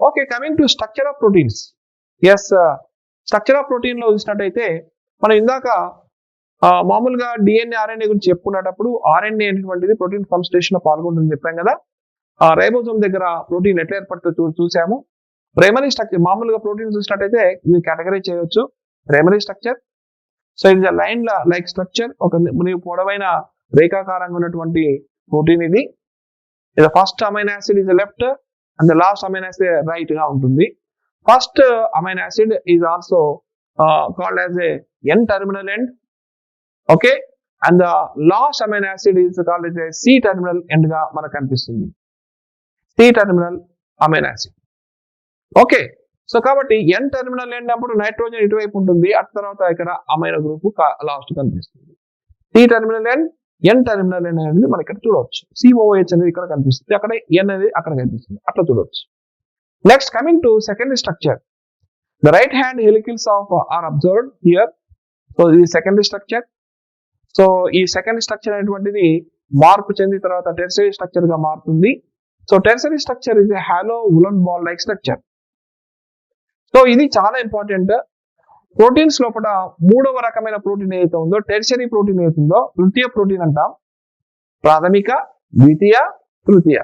Okay, coming to structure of proteins. Yes, structure of protein లో చూసినట్టయితే మనం ఇందాక మామూలుగా డిఎన్ఏ ఆర్ఎన్ఏ గురించి చెప్పుకునేటప్పుడు ఆర్ఎన్ఏ అనేటువంటిది ప్రోటీన్ కాన్స్టిట్యూషన్ లో పాల్గొంటుంది చెప్పాం కదా. రైబోజోమ్ దగ్గర ప్రోటీన్ ఎట్లా ఏర్పడుతుందో చూసాము. ప్రైమరీ స్ట్రక్చర్ మామూలుగా ప్రోటీన్ చూసినట్టయితే ఇది కేటగరైజ్ చేయవచ్చు. ప్రైమరీ స్ట్రక్చర్, సో ఇది లైన్ లైక్ స్ట్రక్చర్, ఒక పొడవైన రేఖాకారంగా ఉన్నటువంటి ప్రోటీన్ ఇది. ఇది first amino acid is left and the last amino acid right గా ఉంటుంది. First amino acid is also called as a N terminal end, okay, and the last amino acid is called as a C terminal end గా మనకు కనిపిస్తుంది. C terminal amino acid, okay. So కాబట్టి N terminal end అప్పుడు nitrogen ఇటువైపు ఉంటుంది, అటు తర్వాత ఇక్కడ అమైనో గ్రూప్ లాస్ట్ కనిపిస్తుంది. సి టర్మినల్ ఎండ్, ఎన్ టర్మినల్ ఎండ్ అనేది మనకి ఇక్కడ చూడవచ్చు. సిఓహెచ్ అనేది ఇక్కడ కనిపిస్తుంది, అక్కడ ఎన్ అనేది అక్కడ కనిపిస్తుంది, అట్లా చూడవచ్చు. Next coming to secondary structure, the right hand helicals are observed here. So ఇది సెకండరీ స్ట్రక్చర్. సో ఈ సెకండరీ స్ట్రక్చర్ అనేటువంటిది మార్పు చెందిన తర్వాత టెర్షరీ స్ట్రక్చర్ గా మారుతుంది. So tertiary structure is a hollow woollen ball like structure. So ఇది చాలా ఇంపార్టెంట్. ప్రోటీన్స్ లోపల మూడవ రకమైన ప్రోటీన్ ఏదైతే ఉందో, టెర్షరీ ప్రోటీన్ ఏదైతుందో తృతీయ ప్రోటీన్ అంటాం. ప్రాథమిక, ద్వితీయ, తృతీయ.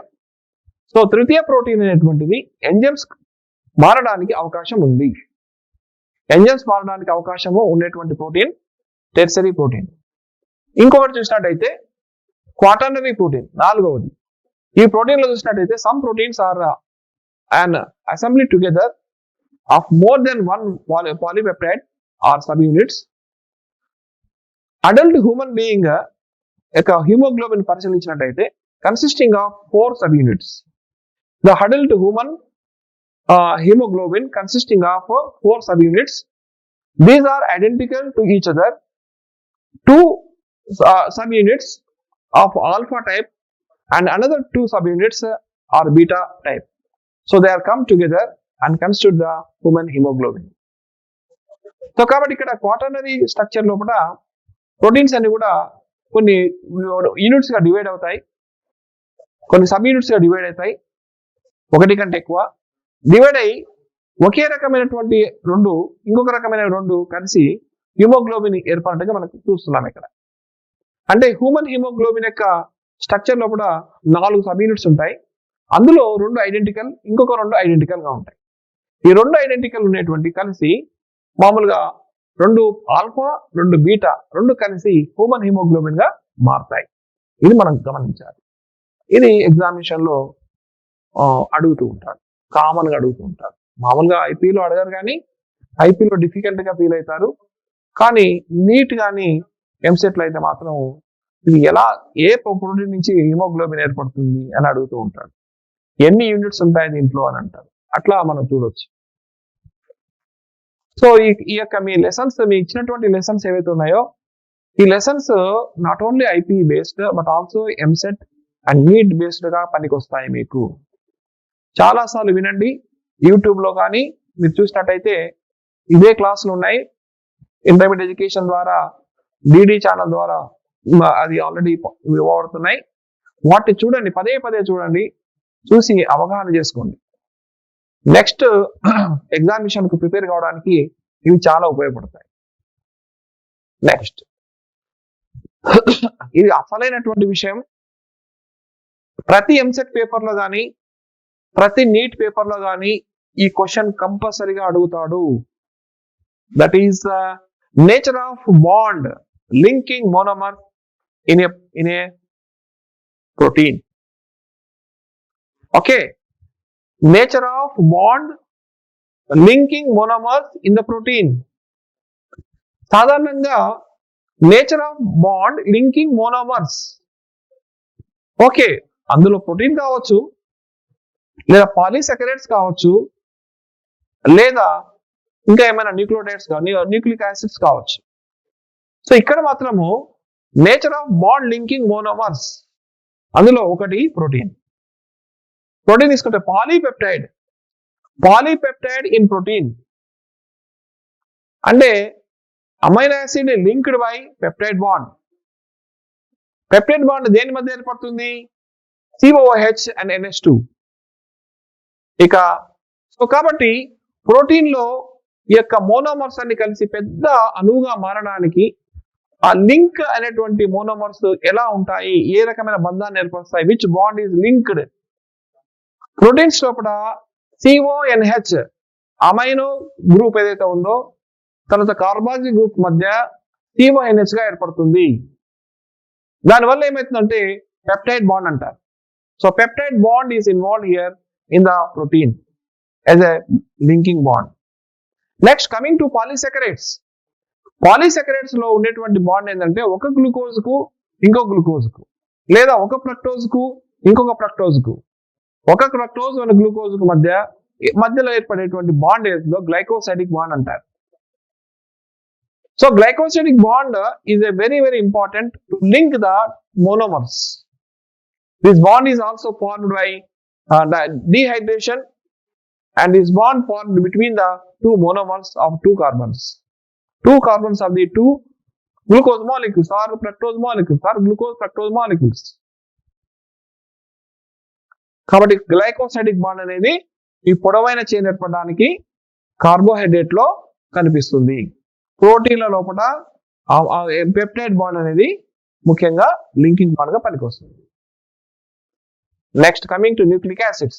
సో తృతీయ ప్రోటీన్ అనేటువంటిది ఎంజైమ్స్ మారడానికి అవకాశం ఉంది. ఎంజైమ్స్ మారడానికి అవకాశము ఉండేటువంటి ప్రోటీన్ టెర్షరీ ప్రోటీన్. ఇంకొకటి చూసినట్టయితే క్వాటర్నరీ ప్రోటీన్, నాలుగవది. ఈ ప్రోటీన్ లో చూసినట్టయితే some proteins are an assembly together of more than one polypeptide or subunits. Adult human being యొక్క haemoglobin పరిశీలించినట్టయితే consisting of 4 subunits. The adult human hemoglobin consisting of 4 subunits. These are identical to each other. 2 subunits of alpha type and another 2 subunits are beta type. So they are come together and constitute the human hemoglobin. So కాబట్టి ఇక్కడ quaternary structure లోపల proteins అన్ని కూడా కొన్ని units గా divide అవుతాయి, కొన్ని sub units గా డివైడ్ అవుతాయి, ఒకటి కంటే ఎక్కువ డివైడ్ అయ్యి ఒకే రకమైనటువంటి రెండు ఇంకొక రకమైన రెండు కలిసి హిమోగ్లోబిన్ ఏర్పడినట్టుగా మనకు చూస్తున్నాం ఇక్కడ. అంటే హ్యూమన్ హిమోగ్లోబిన్ యొక్క స్ట్రక్చర్ లోపల 4 సబ్ యూనిట్స్ ఉంటాయి. అందులో 2 ఐడెంటికల్, ఇంకొక 2 ఐడెంటికల్ గా ఉంటాయి. ఈ 2 ఐడెంటికల్ ఉన్నటువంటి కలిసి మామూలుగా 2 ఆల్ఫా 2 బీటా 2 కలిసి హ్యూమన్ హిమోగ్లోబిన్ గా మారుతాయి. ఇది మనం గమనించాలి. ఇది ఎగ్జామినేషన్ లో అడుగుతూ ఉంటారు, కామన్ గా అడుగుతూ ఉంటారు. మామూలుగా ఐపీలో అడగారు, కానీ ఐపీలో డిఫికల్ట్ గా ఫీల్ అవుతారు. కానీ నీట్ కానీ ఎంసెట్ లో అయితే మాత్రం ఇది ఎలా, ఏ ప్రోటీన్ నుంచి హిమోగ్లోబిన్ ఏర్పడుతుంది అని అడుగుతూ ఉంటాడు. ఎన్ని యూనిట్స్ ఉంటాయి దీంట్లో అని అంటారు. అట్లా మనం చూడొచ్చు. సో ఈ యొక్క మీ లెసన్స్, మీ ఇచ్చినటువంటి లెసన్స్ ఏవైతే ఉన్నాయో ఈ lessons not only IP based but also EAMCET and NEET based గా పనికొస్తాయి మీకు. చాలా సార్లు వినండి. యూట్యూబ్ లో కానీ మీరు చూసినట్టయితే ఇదే క్లాసులు ఉన్నాయి. ఇంటర్మీడియట్ ఎడ్యుకేషన్ ద్వారా డిడి ఛానల్ ద్వారా అది ఆల్రెడీ ఇవ్వబడుతున్నాయి. వాటిని చూడండి, పదే పదే చూడండి, చూసి అవగాహన చేసుకోండి. నెక్స్ట్ ఎగ్జామినేషన్ కు ప్రిపేర్ కావడానికి ఇవి చాలా ఉపయోగపడతాయి. నెక్స్ట్ ఇది అసలైనటువంటి విషయం. ప్రతి ఎంసెట్ పేపర్ లో కానీ ప్రతి నీట్ పేపర్ లో కానీ ఈ క్వశ్చన్ కంపల్సరీగా అడుగుతాడు. That is nature of bond linking monomer in a protein. Okay, nature of bond linking monomers in the protein. సాధారణంగా nature of bond linking monomers, okay, అందులో ప్రోటీన్ కావచ్చు, లేదా పాలీసాకరైడ్స్ కావచ్చు, లేదా ఇంకా ఏమైనా న్యూక్లియోటైడ్స్ న్యూక్లిక్ యాసిడ్స్ కావచ్చు. సో ఇక్కడ మాత్రము nature of bond linking monomers, అందులో ఒకటి ప్రోటీన్. ప్రోటీన్ తీసుకుంటే పాలీపెప్టైడ్ ఇన్ ప్రోటీన్ అంటే amino acid linked by peptide bond. Peptide bond దేని మధ్య ఏర్పడుతుంది? COOH and NH2. ఇక సో కాబట్టి ప్రోటీన్ లో ఈ యొక్క మోనోమర్స్ అన్ని కలిసి పెద్ద అణువుగా మారడానికి ఆ లింక్ అనేటువంటి మోనోమర్స్ ఎలా ఉంటాయి, ఏ రకమైన బంధాన్ని ఏర్పరుస్తాయి, which bond is linked. Proteins లోపల CONH అమైనో గ్రూప్ ఏదైతే ఉందో తర్వాత కార్బాక్సిల్ గ్రూప్ మధ్య CONH గా ఏర్పడుతుంది. దానివల్ల ఏమవుతుందంటే పెప్టైడ్ బాండ్ అంటారు. So peptide bond is involve here in the protein as a linking bond. Next coming to polysaccharides. Polysaccharides లో ఉండేటువంటి బాండ్ ఏంటంటే ఒక గ్లూకోజ్ కు ఇంకో గ్లూకోజ్ కు, లేదా ఒక ఫ్రక్టోజ్ కు ఇంకొక ఫ్రక్టోజ్ కు, ఒక ఫ్రక్టోజ్ ఒక గ్లూకోజ్ కు మధ్యలో ఏర్పడేటువంటి బాండ్ ఏదో గ్లైకోసైడిక్ బాండ్ అంటారు. So glycosidic bond is a very very important to link the monomers. This bond is also formed by dehydration, and this bond formed between the two monomers of two carbons of the two glucose molecules or fructose molecules or glucose fructose molecules. కాబట్టి glycosidic bond అనేది ఈ పొడవైన chain ఏర్పడడానికి carbohydrate లో కనిపిస్తుంది. ప్రోటీన్ల లోపల peptide bond అనేది ముఖ్యంగా లింకింగ్ బాండ్ గా పనికొస్తుంది. Next coming to nucleic acids.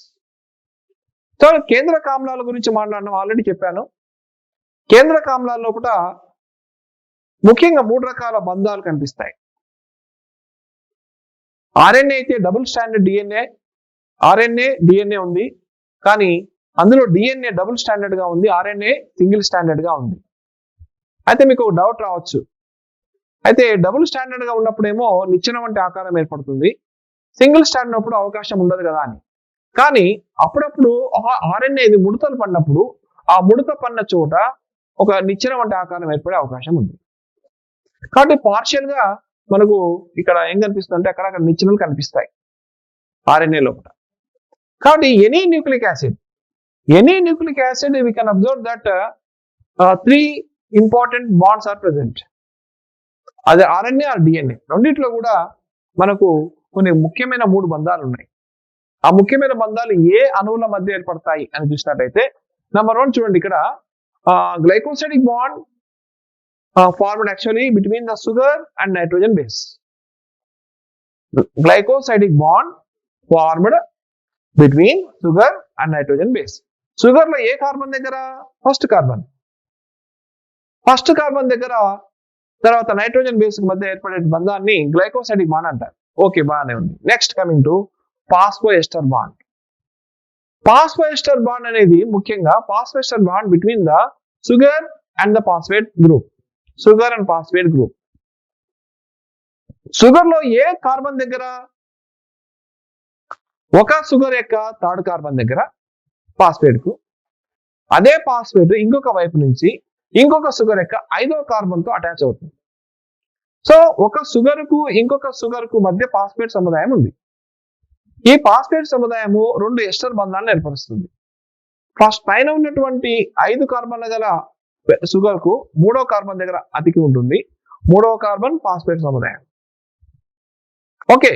So కేంద్రక ఆమ్లాల గురించి మాట్లాడడం ఆల్రెడీ చెప్పాను. కేంద్రక ఆమ్లాల లోపల ముఖ్యంగా 3 రకాల బంధాలు కనిపిస్తాయి. RNA అయితే double standard DNA, RNA DNA ఉంది, కానీ అందులో DNA డబుల్ స్టాండర్డ్ గా ఉంది, RNA సింగిల్ స్టాండర్డ్ గా ఉంది. అయితే మీకు ఒక డౌట్ రావచ్చు, అయితే డబుల్ స్టాండర్డ్ గా ఉన్నప్పుడేమో నిచ్చెన వంటి ఆకారం ఏర్పడుతుంది, సింగిల్ స్టాండర్డ్ అప్పుడు అవకాశం ఉండదు కదా అని. కానీ అప్పుడప్పుడు RNA ఇది ముడతలు పడినప్పుడు ఆ ముడత పడిన చోట ఒక నిచ్చెన వంటి ఆకారం ఏర్పడే అవకాశం ఉంది. కాబట్టి పార్షియల్ గా మనకు ఇక్కడ ఏం కనిపిస్తుంది అంటే అక్కడక్కడ నిచ్చెనలు కనిపిస్తాయి RNA లోపల. కాబట్టి any nucleic acid we can observe that 3 important bonds are present. అది RNA or DNA రెండిట్లో కూడా మనకు కొన్ని ముఖ్యమైన 3 బంధాలు ఉన్నాయి. ఆ ముఖ్యమైన బంధాలు ఏ అణువుల మధ్య ఏర్పడతాయి అని చూసినట్టయితే నెంబర్ 1 చూడండి, ఇక్కడ glycosidic bond formed actually between the sugar and nitrogen base. Glycosidic bond formed between sugar and nitrogen base. Sugar లో ఏ కార్బన్ దగ్గర? ఫస్ట్ కార్బన్ దగ్గర తర్వాత నైట్రోజన్ బేస్ మధ్య ఏర్పడే బంధాన్ని గ్లైకోసైడిక్ బాండ్ అంటారు. ఓకే, బాగానే ఉంది. Next coming to phosphoester bond. Phosphoester bond అనేది ముఖ్యంగా phosphoester bond between the sugar and the phosphate group. Sugar and phosphate group. Sugar లో ఏ కార్బన్ దగ్గర? ఒక షుగర్ యొక్క థర్డ్ కార్బన్ దగ్గర ఫాస్ఫేట్ కు, అదే ఫాస్ఫేట్ ఇంకొక వైపు నుంచి ఇంకొక షుగర్ యొక్క 5వ కార్బన్ తో అటాచ్ అవుతుంది. సో ఒక షుగర్ కు ఇంకొక షుగర్ కు మధ్య ఫాస్ఫేట్ సముదాయం ఉంది. ఈ ఫాస్ఫేట్ సముదాయము 2 ఎస్టర్ బంధాలను ఏర్పరుస్తుంది. ఫస్ట్ పైన ఉన్నటువంటి 5 కార్బన్ల గల షుగర్ కు 3వ కార్బన్ దగ్గర అతికి ఉంటుంది, 3వ కార్బన్ ఫాస్ఫేట్ సముదాయం. ఓకే,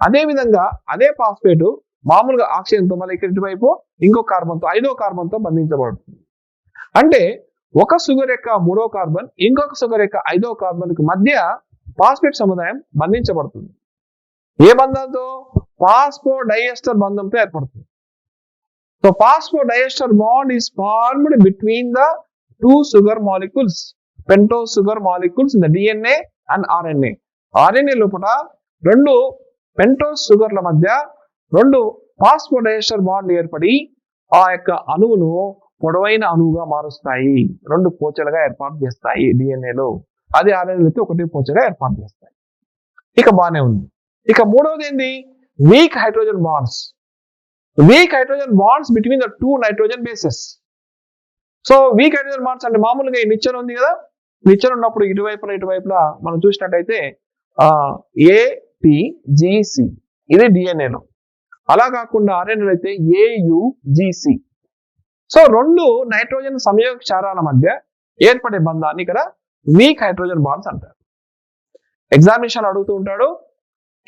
అదే విధంగా అదే ఫాస్ఫేట్ మామూలుగా ఆక్సిజన్ తో మళ్ళీ ఇటు వైపు ఇంకో కార్బన్ తో 5వ కార్బన్ తో బంధించబడుతుంది. అంటే ఒక షుగర్ యొక్క 3వ కార్బన్ ఇంకొక షుగర్ యొక్క 5వ కార్బన్ కు మధ్య ఫాస్ఫేట్ సముదాయం బంధించబడుతుంది. ఏ బంధంతో? ఫాస్ఫోడైఎస్టర్ బంధంతో ఏర్పడుతుంది. So phosphodiester bond is formed between the 2 sugar molecules, pentose sugar molecules in the DNA and RNA. RNA లోపల 2 పెంటోస్ షుగర్ల మధ్య 2 ఫాస్ఫోడైఎస్టర్ బాండ్ ఏర్పడి ఆ యొక్క అణువును పొడవైన అణువుగా మారుస్తాయి, 2 పోచలుగా ఏర్పాటు చేస్తాయి డిఎన్ఏలో. అది RNA అయితే 1 పోచగా ఏర్పాటు చేస్తాయి. ఇక బాగానే ఉంది. ఇక మూడవది ఏంది? Week hydrogen bonds. Week hydrogen bonds between the 2 nitrogen bases. So weak hydrogen bonds అంటే మామూలుగా ఈ నిచ్చెన ఉంది కదా, నిచ్చెన ఉన్నప్పుడు ఇటువైపులా మనం చూసినట్టయితే ATGC ఇది డిఎన్ఏలో. అలా కాకుండా RNA అయితే AUGC. సో 2 నైట్రోజన్ సంయోగ క్షారాల మధ్య ఏర్పడే బంధాన్ని ఇక్కడ వీక్ హైడ్రోజన్ బాండ్స్ అంటారు. ఎగ్జామినేషన్ అడుగుతూ ఉంటాడు,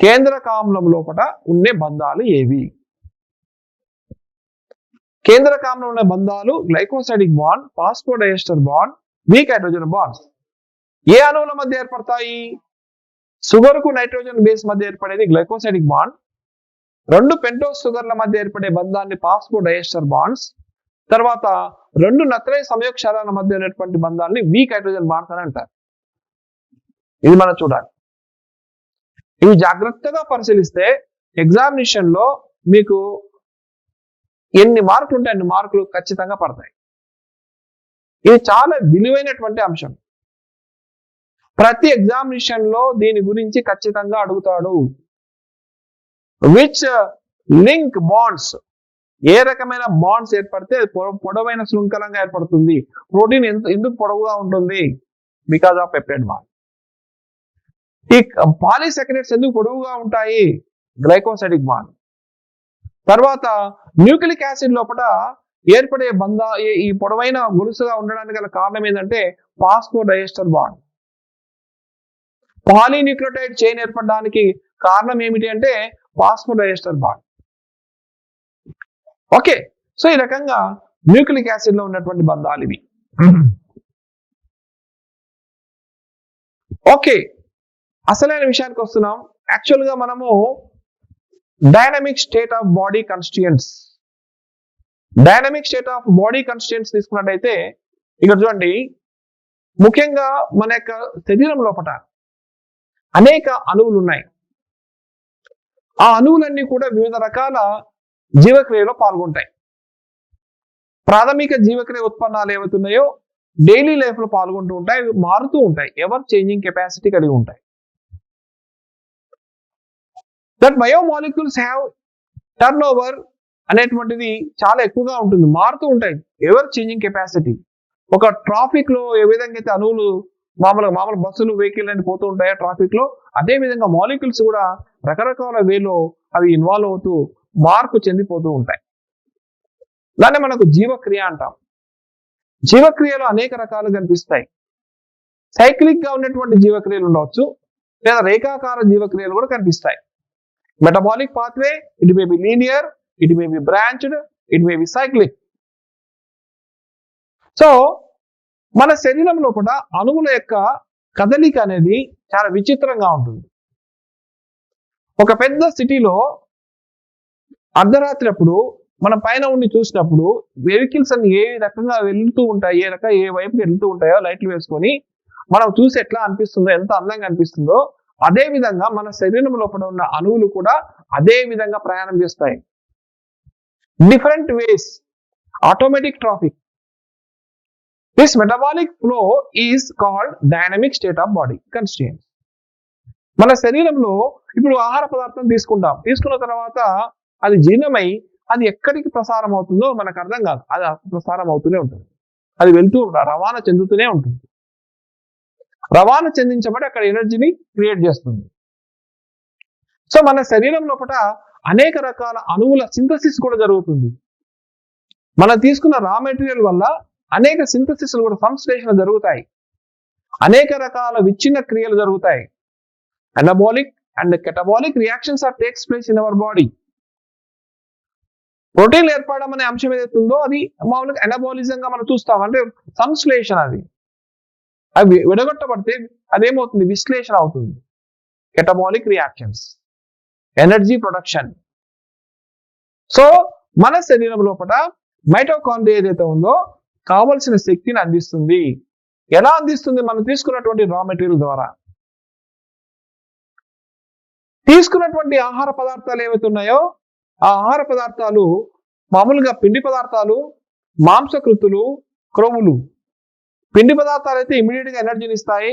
కేంద్రక ఆమ్లం లోపల ఉండే బంధాలు ఏవి? కేంద్రకంలో ఉన్న బంధాలు glycosidic bond, phosphodiester bond, weak hydrogen bonds. ఏ అణువుల మధ్య ఏర్పడతాయి? షుగర్ కు నైట్రోజన్ బేస్ మధ్య ఏర్పడేది గ్లైకోసైడిక్ బాండ్. 2 పెంటోస్ షుగర్ల మధ్య ఏర్పడే బంధాన్ని ఫాస్ఫోడైఎస్టర్ బాండ్స్. తర్వాత 2 నత్రయ సంయోగక్షారాల మధ్య ఉన్నటువంటి బంధాన్ని వీక్ హైడ్రోజన్ బాండ్స్ అని అంటారు. ఇది మనం చూడాలి. ఇవి జాగ్రత్తగా పరిశీలిస్తే ఎగ్జామినేషన్ లో మీకు ఎన్ని మార్కులు ఉంటే అన్ని మార్కులు ఖచ్చితంగా పడతాయి. ఇది చాలా విలువైనటువంటి అంశం. ప్రతి ఎగ్జామినేషన్ లో దీని గురించి ఖచ్చితంగా అడుగుతాడు. విచ్ లింక్ బాండ్స్, ఏ రకమైన బాండ్స్ ఏర్పడితే పొడవైన శృంఖలంగా ఏర్పడుతుంది? ప్రోటీన్ ఎందుకు పొడవుగా ఉంటుంది? Because of peptide bond. ఈ పాలీసాకరైడ్స్ ఎందుకు పొడవుగా ఉంటాయి? Glycosidic bond. తర్వాత న్యూక్లిక్ యాసిడ్ లోపల ఏర్పడే ఈ పొడవైన గొలుసుగా ఉండడానికి గల కారణం ఏంటంటే ఫాస్ఫోడైఎస్టర్ బాండ్. పాలీన్యూక్లియోటైడ్ చైన్ ఏర్పడడానికి కారణం ఏమిటి అంటే ఫాస్ఫోడైఎస్టర్ బాండ్. ఓకే, సో ఈ రకంగా న్యూక్లిక్ యాసిడ్ లో ఉన్నటువంటి బంధాలు ఇవి. ఓకే, అసలైన విషయానికి వస్తున్నాం. యాక్చువల్ గా మనము dynamic state of body constituents తీసుకున్నట్టయితే ఇక్కడ చూడండి, ముఖ్యంగా మన యొక్క శరీరం లోపల అనేక అణువులు ఉన్నాయి. ఆ అణువులన్నీ కూడా వివిధ రకాల జీవక్రియలో పాల్గొంటాయి. ప్రాథమిక జీవక్రియ ఉత్పన్నాలు ఏవైతున్నాయో డైలీ లైఫ్ లో పాల్గొంటూ ఉంటాయి. అవి మారుతూ ఉంటాయి, ఎవర్ చేంజింగ్ కెపాసిటీ కలిగి ఉంటాయి. That biomolecules have turn over అనేటువంటిది చాలా ఎక్కువగా ఉంటుంది, మారుతూ ఉంటాయి, ఎవర్ చేంజింగ్ కెపాసిటీ. ఒక ట్రాఫిక్ లో ఏ విధంగా అయితే అణువులు మామూలు బస్సులు వెహికల్ అని పోతూ ఉంటాయో ట్రాఫిక్ లో, అదే విధంగా మాలిక్యూల్స్ కూడా రకరకాల వేలో అవి ఇన్వాల్వ్ అవుతూ మార్పు చెందిపోతూ ఉంటాయి. దాన్ని మనకు జీవక్రియ అంటాం. జీవక్రియలు అనేక రకాలు కనిపిస్తాయి. సైక్లిక్ గా ఉన్నటువంటి జీవక్రియలు ఉండవచ్చు, లేదా రేఖాకార జీవక్రియలు కూడా కనిపిస్తాయి. Metabolic pathway, it may be linear, it may be branched, it may be cyclic. So మన శరీరంలో కూడా అణువుల యొక్క కదలిక అనేది చాలా విచిత్రంగా ఉంటుంది. ఒక పెద్ద సిటీలో అర్ధరాత్రి అప్పుడు మనం పైన ఉండి చూసినప్పుడు వెహికల్స్ అన్ని ఏ రకంగా వెళ్తూ ఉంటాయి, ఏ వైపుకి వెళ్తూ ఉంటాయో లైట్లు వేసుకొని మనం చూసి ఎట్లా అనిపిస్తుందో, ఎంత అందంగా అనిపిస్తుందో, అదే విధంగా మన శరీరం లోపల ఉన్న అణువులు కూడా అదే విధంగా ప్రయాణం చేస్తాయి. Different ways, automatic traffic. This metabolic flow is called dynamic state of body constituents. మన శరీరంలో ఇప్పుడు ఆహార పదార్థం తీసుకున్న తర్వాత అది జీర్ణమై అది ఎక్కడికి ప్రసారం అవుతుందో మనకు అర్థం కాదు, అది ప్రసారం అవుతూనే ఉంటుంది, అది వెళ్తూ రవాణా చెందుతూనే ఉంటుంది. రవాణా చెందించబడి అక్కడ ఎనర్జీని క్రియేట్ చేస్తుంది. సో మన శరీరం లోపల అనేక రకాల అణువుల సింథసిస్ కూడా జరుగుతుంది. మనం తీసుకున్న రా మెటీరియల్ వల్ల అనేక సింథసిస్ కూడా, సంశ్లేషణ జరుగుతాయి, అనేక రకాల విచ్ఛిన్న క్రియలు జరుగుతాయి. anabolic and catabolic reactions are takes place in our body. ప్రోటీన్లు ఏర్పడడం అనే అంశం ఏదైతే ఉందో అది మామూలుగా ఎనబాలిజం గా మనం చూస్తాం, అంటే సంశ్లేషణ. అవి విడగొట్టబడితే అదేమవుతుంది, విశ్లేషణ అవుతుంది. Catabolic reactions, energy production. So మన శరీరం లోపల మైటోకాండ్రియా ఏదైతే ఉందో కావలసిన శక్తిని అందిస్తుంది. ఎలా అందిస్తుంది? మనం తీసుకున్నటువంటి రా మెటీరియల్ ద్వారా. తీసుకున్నటువంటి ఆహార పదార్థాలు ఏవైతే ఉన్నాయో ఆ ఆహార పదార్థాలు మామూలుగా పిండి పదార్థాలు, మాంసకృతులు, క్రొవ్వులు. పిండి పదార్థాలు అయితే ఇమీడియట్ గా ఎనర్జీని ఇస్తాయి.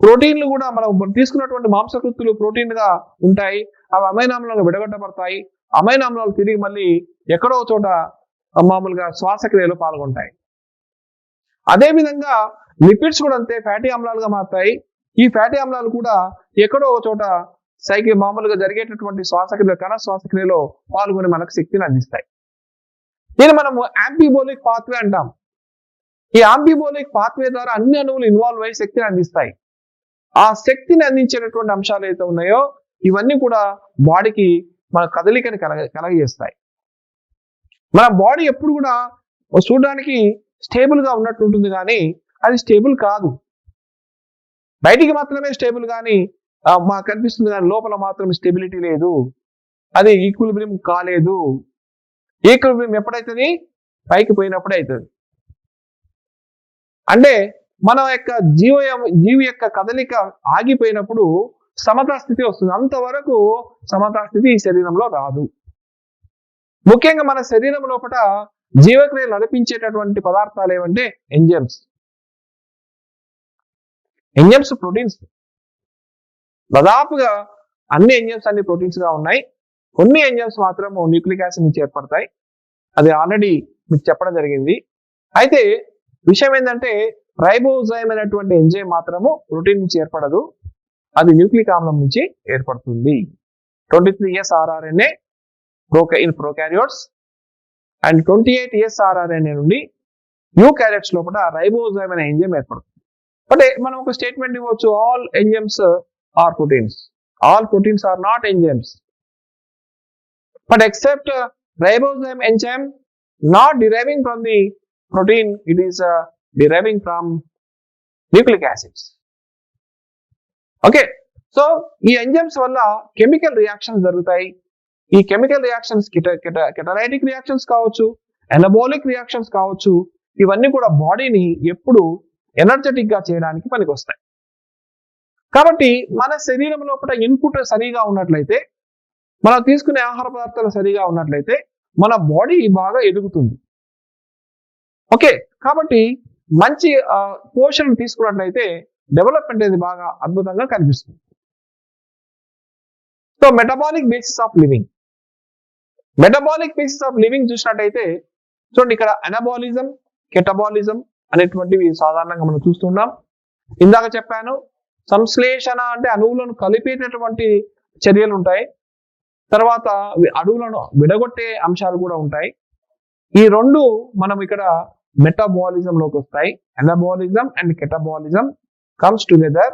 ప్రోటీన్లు కూడా మనం తీసుకున్నటువంటి మాంసకృతులు ప్రోటీన్ గా ఉంటాయి, అవి అమైనామ్లంగా విడగొట్టబడతాయి. అమైనామ్లాలు తిరిగి మళ్ళీ ఎక్కడో చోట మామూలుగా శ్వాసక్రియలో పాల్గొంటాయి. అదేవిధంగా లిపిడ్స్ కూడా అంతే, ఫ్యాటీ ఆమ్లాలుగా మారుతాయి. ఈ ఫ్యాటీ ఆమ్లాలు కూడా ఎక్కడో చోట మామూలుగా జరిగేటటువంటి కణ శ్వాసక్రియలో పాల్గొని మనకు శక్తిని అందిస్తాయి. దీన్ని మనము యాంబిబోలిక్ పాత్వే అంటాం. ఈ యాంబిబోలిక్ పాత్వే ద్వారా అన్ని అణువులు ఇన్వాల్వ్ అయ్యి శక్తిని అందిస్తాయి. ఆ శక్తిని అందించేటటువంటి అంశాలు ఏదైతే ఉన్నాయో ఇవన్నీ కూడా బాడీకి మన కదలికని కలగజేస్తాయి. మన బాడీ ఎప్పుడు కూడా చూడడానికి స్టేబుల్ గా ఉన్నట్టు ఉంటుంది, కానీ అది స్టేబుల్ కాదు. బయటికి మాత్రమే స్టేబుల్ కానీ మాకు కనిపిస్తుంది, కానీ లోపల మాత్రం స్టెబిలిటీ లేదు, అది ఈక్విలిబ్రియం కాలేదు. ఈక్విలిబ్రియం ఎప్పుడైతుంది? పైకి పోయినప్పుడే అవుతుంది. అంటే మన యొక్క జీవి యొక్క కదలిక ఆగిపోయినప్పుడు సమతా స్థితి వస్తుంది. అంతవరకు సమతా స్థితి ఈ శరీరంలో రాదు. ముఖ్యంగా మన శరీరం లోపల జీవక్రియలు నడిపించేటటువంటి పదార్థాలు ఏమంటే ఎంజైమ్స్. Enzymes proteins. దాదాపుగా అన్ని ఎంజైమ్స్ అన్ని ప్రోటీన్స్ గా ఉన్నాయి. కొన్ని ఎంజైమ్స్ మాత్రం న్యూక్లిక్ యాసిడ్ నుంచి ఏర్పడతాయి. అది ఆల్రెడీ మీకు చెప్పడం జరిగింది. అయితే విషయం ఏంటంటే రైబోజైమ్ అనేటువంటి ఎంజైమ్ మాత్రము ప్రోటీన్ నుంచి ఏర్పడదు, అది న్యూక్లిక్ ఆమ్లం నుంచి ఏర్పడుతుంది. 23S rRNA in prokaryotes and 28S rRNA నుండి యూకారియోట్స్ లోపల రైబోజైమ్ అనే ఎంజైమ్ ఏర్పడుతుంది. అంటే మనం ఒక స్టేట్మెంట్ ఇవ్వచ్చు, all enzymes are proteins. All proteins are not enzymes, but except ribozyme enzyme not deriving from the protein, it is deriving from nucleic acids. Okay, so ఈ enzymes వల్ల chemical reactions జరుగుతాయి. ఈ chemical reactions catalytic reactions కావచ్చు, anabolic reactions కావచ్చు. ఇవన్నీ కూడా బాడీని ఎప్పుడు ఎనర్జెటిక్ గా చేయడానికి పనికొస్తాయి. కాబట్టి మన శరీరం లోపల ఇన్పుట్ సరిగా ఉన్నట్లయితే, మనం తీసుకునే ఆహార పదార్థాలు సరిగా ఉన్నట్లయితే మన బాడీ బాగా ఎదుగుతుంది. ఓకే, కాబట్టి మంచి పోషణ తీసుకున్నట్లయితే డెవలప్మెంట్ అనేది బాగా అద్భుతంగా కనిపిస్తుంది. So metabolic basis of living. Metabolic basis of living చూసినట్టయితే చూడండి, ఇక్కడ అనబాలిజం, కెటబాలిజం అనేటువంటివి సాధారణంగా మనం చూస్తున్నాం. ఇందాక చెప్పాను, సంశ్లేషణ అంటే అణువులను కలిపేటటువంటి చర్యలు ఉంటాయి. తర్వాత అణువులను విడగొట్టే అంశాలు కూడా ఉంటాయి. ఈ రెండు మనం ఇక్కడ మెటబాలిజం లోకి వస్తాయి. Anabolism and catabolism comes together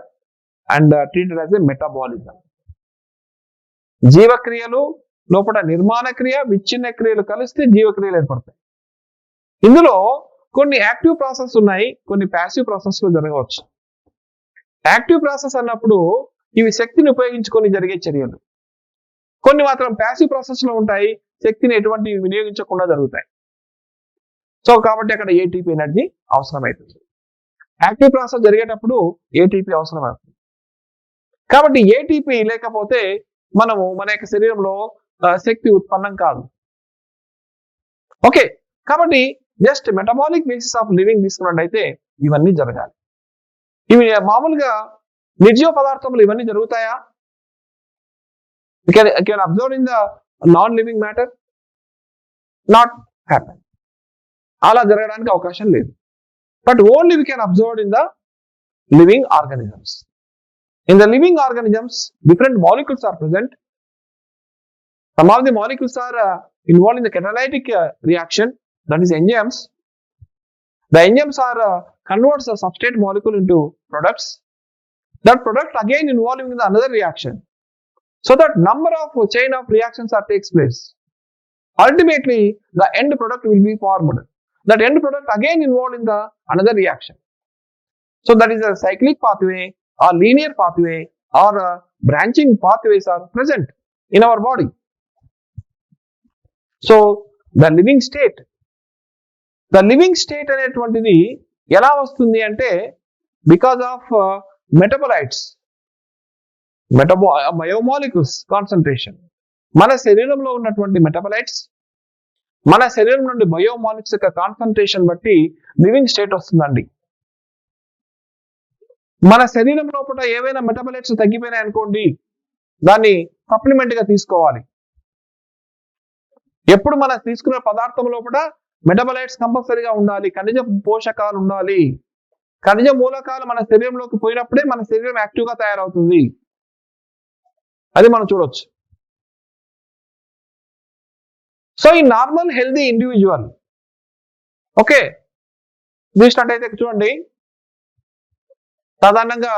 and treated as a metabolism. జీవక్రియలు లోపల నిర్మాణ క్రియ, విచ్ఛిన్న క్రియలు కలిస్తే జీవక్రియలు ఏర్పడతాయి. ఇందులో కొన్ని యాక్టివ్ ప్రాసెస్ ఉన్నాయి, కొన్ని ప్యాసివ్ ప్రాసెస్ లో జరగవచ్చు. యాక్టివ్ ప్రాసెస్ అన్నప్పుడు ఇవి శక్తిని ఉపయోగించుకొని జరిగే చర్యలు. కొన్ని మాత్రం ప్యాసివ్ ప్రాసెస్ లో ఉంటాయి, శక్తిని ఎటువంటి వినియోగించకుండా జరుగుతాయి. సో కాబట్టి అక్కడ ఏటీపీ ఎనర్జీ అవసరమవుతుంది. యాక్టివ్ ప్రాసెస్ జరిగేటప్పుడు ఏటీపీ అవసరమవుతుంది. కాబట్టి ఏటీపీ లేకపోతే మనము మన యొక్క శరీరంలో శక్తి ఉత్పన్నం కాదు. ఓకే, కాబట్టి just metabolic basis of living తీసుకున్నట్టయితే ఇవన్నీ జరగాలి. ఇవి మామూలుగా నిర్జీవ పదార్థములు ఇవన్నీ జరుగుతాయా? Can observe in the non living matter? Not happen. అలా జరగడానికి అవకాశం లేదు. But only we can observe in the living organisms. In the living organisms, different molecules are present. Some of the molecules are involved in the catalytic reaction, that is enzymes. The enzymes are converts the substrate molecule into products. That product again involving in the another reaction. So that number of chain of reactions are takes place. Ultimately, the end product will be formed. That end product again involved in the another reaction. So that is a cyclic pathway or linear pathway or branching pathways are present in our body. So the living state అనేటువంటిది ఎలా వస్తుంది అంటే because of metabolites, biomolecules concentration. మన శరీరంలో ఉన్నటువంటి metabolites, మన శరీరం నుండి బయోమాలిక్యూల్స్ యొక్క కాన్సన్ట్రేషన్ బట్టి లివింగ్ స్టేట్ వస్తుందండి. మన శరీరం లోపల ఏవైనా మెటబోలైట్స్ తగ్గిపోయినాయి అనుకోండి, దాన్ని సప్లిమెంట్ గా తీసుకోవాలి. ఎప్పుడు మనం తీసుకునే పదార్థం లోపల మెటబోలైట్స్ కంపల్సరీగా ఉండాలి, ఖనిజ పోషకాలు ఉండాలి. ఖనిజ మూలకాలు మన శరీరంలోకి పోయినప్పుడే మన శరీరం యాక్టివ్ గా తయారవుతుంది. అది మనం చూడొచ్చు. సో ఈ నార్మల్ హెల్దీ ఇండివిజువల్, ఓకే, చూసినట్టయితే చూడండి, సాధారణంగా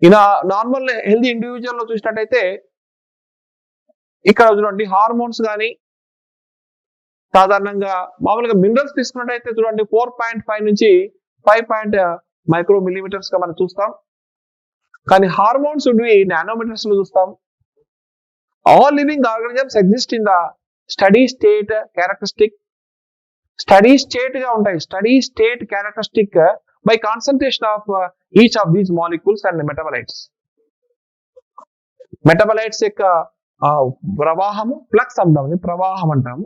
ఇలా నార్మల్ హెల్దీ ఇండివిజువల్ లో చూసినట్టయితే ఇక్కడ చూడండి హార్మోన్స్ కానీ సాధారణంగా మామూలుగా మినరల్స్ తీసుకున్నట్టయితే చూడండి 4.5 నుంచి 5 మైక్రో మిల్లీమీటర్స్ గా మనం చూస్తాం. కానీ హార్మోన్స్ నానోమీటర్స్ లో చూస్తాం. All living organisms exist in the steady state characteristic. Study state గా ఉంటాయి. Steady state characteristic by concentration of each of these molecules and metabolites. Metabolites యొక్క ప్రవాహము, ఫ్లక్స్ అంటాము, ప్రవాహం అంటాము.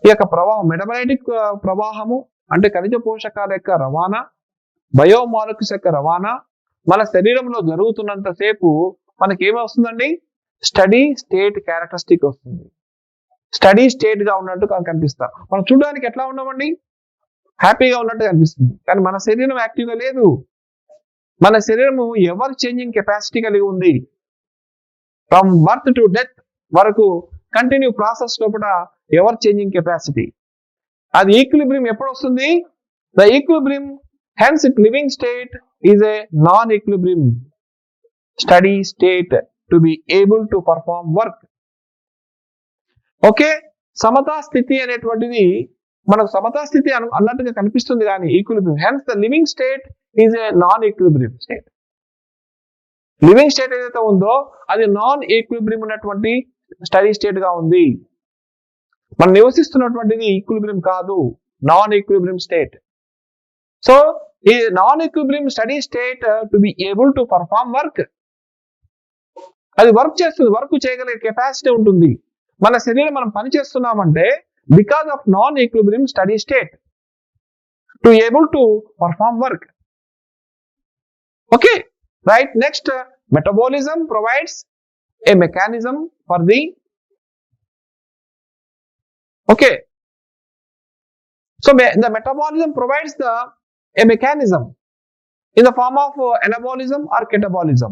ఈ యొక్క ప్రవాహం మెటబలైటిక్ ప్రవాహము అంటే ఖనిజ పోషకాల యొక్క రవాణా, బయోమాలిక్యూల్స్ యొక్క రవాణా మన శరీరంలో జరుగుతున్నంతసేపు మనకి ఏమొస్తుందండి? స్టడీ స్టేట్ క్యారెక్టరిస్టిక్ వస్తుంది. స్టడీ స్టేట్ గా ఉన్నట్టు కనిపిస్తాం. మనం చూడడానికి ఎట్లా ఉన్నామండి? హ్యాపీగా ఉన్నట్టు కనిపిస్తుంది. కానీ మన శరీరం యాక్టివ్గా లేదు. మన శరీరము ఎవర్ చేంజింగ్ కెపాసిటీ కలిగి ఉంది. ఫ్రమ్ బర్త్ టు డెత్ వరకు కంటిన్యూ ప్రాసెస్ లోపల ఎవర్ చేంజింగ్ కెపాసిటీ. అది ఈక్విలిబ్రియం ఎప్పుడు వస్తుంది? The equilibrium, hence it living state is a non equilibrium steady state to be able to perform work. Okay, సమతా స్థితి అనేటువంటిది మనకు సమతా స్థితి అన్నట్టుగా కనిపిస్తుంది కానీ equilibrium, hence the living state is a non equilibrium state. Living state ఏదైతే ఉందో అది నాన్ ఈక్విలిబ్రియం ఉన్నటువంటి స్టడీ స్టేట్ గా ఉంది. మనం నివసిస్తున్నటువంటిది ఈక్విలిబ్రియం కాదు, నాన్ ఈక్విలిబ్రియం స్టేట్. సో ఈ non equilibrium steady state to be able to perform work. అది వర్క్ చేస్తుంది, వర్క్ చేయగలిగే కెపాసిటీ ఉంటుంది. మన శరీరం మనం పని చేస్తున్నామంటే because of non equilibrium steady state to able to perform work. Okay, right. Next, metabolism provides A mechanism for the so the metabolism provides a mechanism in the form of anabolism or catabolism,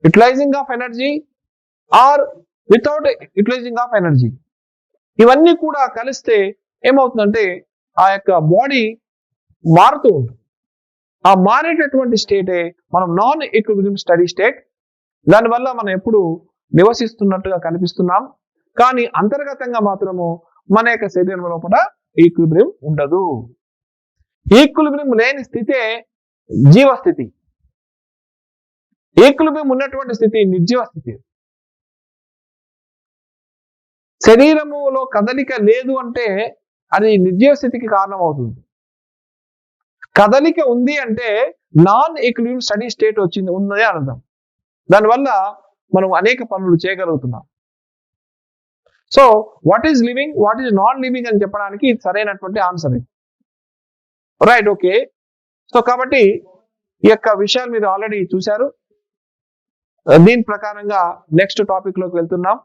utilizing of energy or without utilizing of energy. ఇవన్నీ కూడా కలిస్తే ఏమవుతుందంటే ఆ యొక్క body మారుతూ ఉంటుంది. ఆ మారేటటువంటి స్టేటే మనం నాన్ ఈక్విలిబ్రియం స్టడీ స్టేట్. దానివల్ల మనం ఎప్పుడు నివసిస్తున్నట్టుగా కనిపిస్తున్నాం, కానీ అంతర్గతంగా మాత్రము మన యొక్క శరీరం లోపల ఈక్విలిబ్రియం ఉండదు. ఈక్విలిబ్రియం లేని స్థితే జీవస్థితి. ఈక్విలిబ్రియం ఉన్నటువంటి స్థితి నిర్జీవ స్థితి. శరీరములో కదలిక లేదు అంటే అది నిర్జీవ స్థితికి కారణం అవుతుంది. కదలిక ఉంది అంటే నాన్ ఈక్విలిబ్రియం స్టడీ స్టేట్ ఉన్నది అర్థం. దానివల్ల మనం అనేక పనులు చేయగలుగుతున్నాం. So what is living, what is non living అని చెప్పడానికి ఇది సరైనటువంటి ఆన్సర్. Right, okay. సో కాబట్టి ఈ యొక్క విషయాలు మీరు ఆల్రెడీ చూశారు. దీని ప్రకారంగా నెక్స్ట్ టాపిక్ లోకి వెళ్తున్నాం.